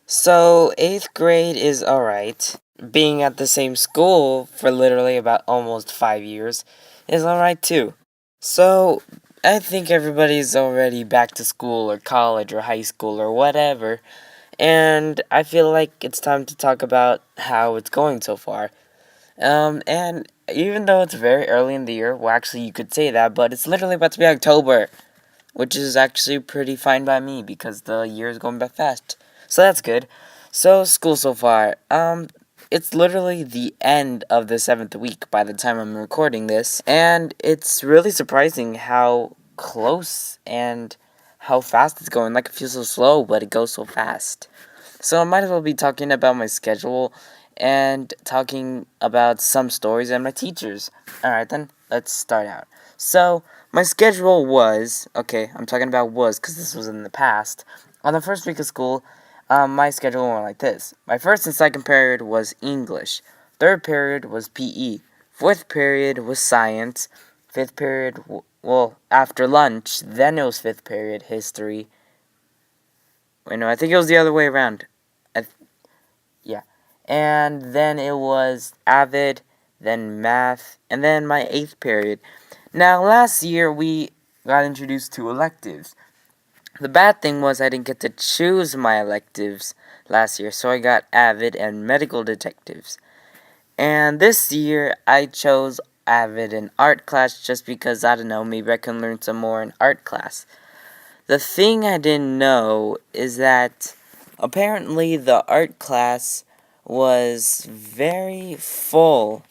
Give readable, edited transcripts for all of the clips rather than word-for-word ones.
So, 8th grade is alright. Being at the same school for literally about almost 5 years is alright too. So, I think everybody's already back to school or college or high school or whatever, and I feel like it's time to talk about how it's going so far. And even though it's very early in the year, well, actually, you could say that, but it's literally about to be October, which is actually pretty fine by me because the year is going by fast. So that's good. So school so far. It's literally the end of the 7th week by the time I'm recording this, and it's really surprising how close and how fast it's going. Like it feels so slow, but it goes so fast. So I might as well be talking about my schedule and talking about some stories and my teachers. Alright then, let's start out. So, my schedule was, okay, I'm talking about was because this was in the past. On the first week of school, my schedule went like this. My first and second period was English. Third period was PE. Fourth period was science. Fifth period, well, after lunch, then it was fifth period, history. Wait, no, I think it was the other way around. Yeah. And then it was Avid, then Math, and then my 8th period. Now, last year we got introduced to electives. The bad thing was I didn't get to choose my electives last year, so I got Avid and Medical Detectives. And this year I chose Avid and art class just because, I don't know, maybe I can learn some more in art class. The thing I didn't know is that apparently the art class was very full.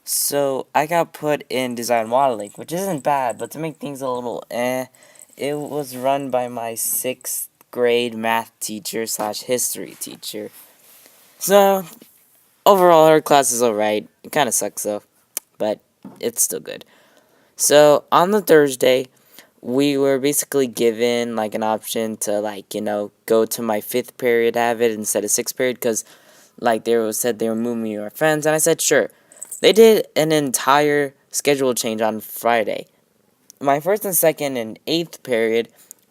So I got put in design modeling, which isn't bad, but to make things a little it was run by my 6th grade math teacher slash history teacher. So overall her class is alright. It kinda sucks though, but it's still good. So on the Thursday, we were basically given like an option to go to my 5th period have it instead of 6th period because like said they were moving me to our friends, and I said sure. They did an entire schedule change on Friday. My first and second and 8th period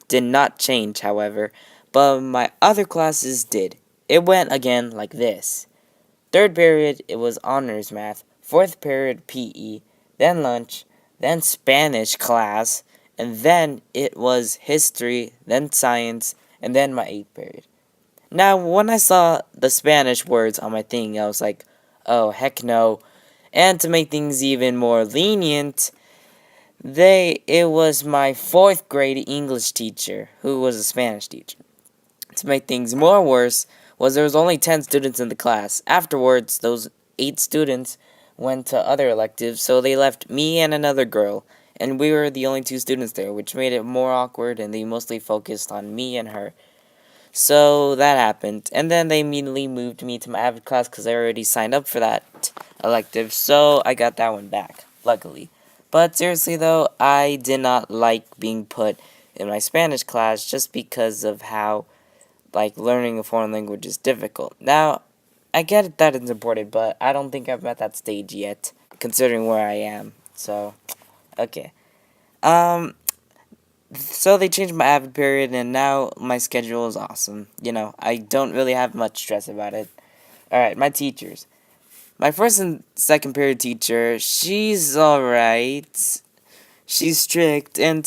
did not change, however, but my other classes did. It went again like this. Third period, it was honors math. Fourth period, PE. Then lunch. Then Spanish class. And then it was history. Then science. And then my 8th period. Now, when I saw the Spanish words on my thing, I was like, oh, heck no. And to make things even more lenient, it was my 4th grade English teacher who was a Spanish teacher. To make things more worse was there was only 10 students in the class. Afterwards, those 8 students went to other electives, so they left me and another girl, and we were the only 2 students there, which made it more awkward, and they mostly focused on me and her. So that happened, and then they immediately moved me to my Avid class because I already signed up for that elective, so I got that one back, luckily. But seriously though, I did not like being put in my Spanish class just because of how learning a foreign language is difficult. Now, I get that it's important, but I don't think I'm at that stage yet, considering where I am. So, okay. Um, so they changed my Avid period, and now my schedule is awesome. I don't really have much stress about it. Alright, my teachers. My first and second period teacher, she's alright. She's strict, and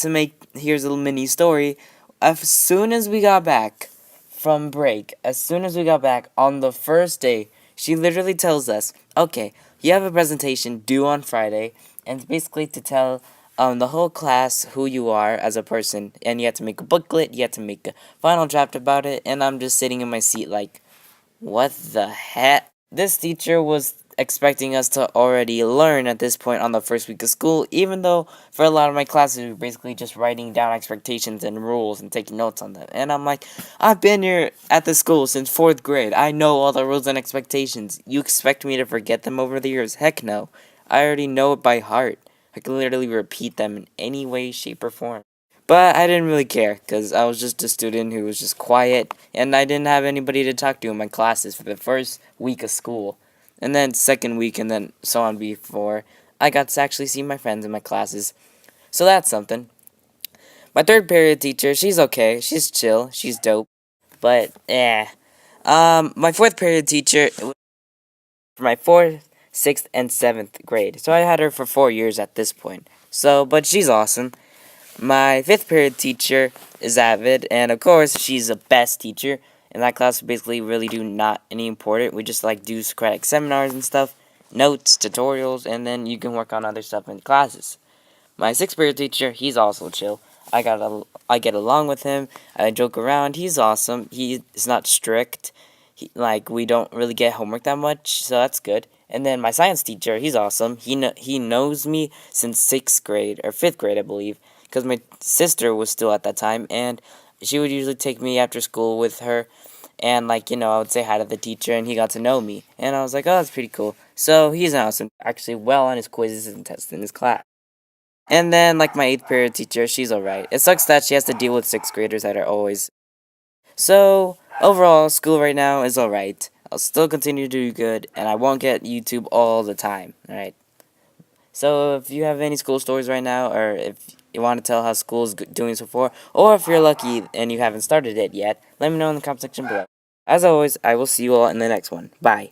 here's a little mini story. As soon as we got back from break, as soon as we got back on the first day, she literally tells us, okay, you have a presentation due on Friday, and it's basically to tell the whole class who you are as a person, and you have to make a booklet, you have to make a final draft about it, and I'm just sitting in my seat like, what the heck? This teacher was expecting us to already learn at this point on the first week of school, even though for a lot of my classes we were basically just writing down expectations and rules and taking notes on them. And I'm like, I've been here at the school since 4th grade. I know all the rules and expectations. You expect me to forget them over the years? Heck no. I already know it by heart. I can literally repeat them in any way, shape, or form. But I didn't really care, because I was just a student who was just quiet, and I didn't have anybody to talk to in my classes for the first week of school. And then second week, and then so on before, I got to actually see my friends in my classes. So that's something. My third period teacher, she's okay, she's chill, she's dope. But, My fourth period teacher was for my fourth, sixth, and seventh grade. So I had her for 4 years at this point. So, but she's awesome. My fifth period teacher is Avid, and of course, she's the best teacher. In that class, we basically really do not any important. We just like do Socratic seminars and stuff, notes, tutorials, and then you can work on other stuff in classes. My sixth period teacher, he's also chill. I get along with him. I joke around. He's awesome. He is not strict. We don't really get homework that much, so that's good. And then my science teacher, he's awesome. He knows me since sixth grade or fifth grade, I believe, because my sister was still at that time, and she would usually take me after school with her, and I would say hi to the teacher, and he got to know me, and I was like, oh, that's pretty cool. So he's awesome, actually well on his quizzes and tests in his class. And then, my eighth period teacher, she's alright. It sucks that she has to deal with sixth graders that are always. So, overall, school right now is alright. I'll still continue to do good, and I won't get YouTube all the time, alright? So, if you have any school stories right now, or if you want to tell how school is doing so far, or if you're lucky and you haven't started it yet, let me know in the comment section below. As always, I will see you all in the next one. Bye.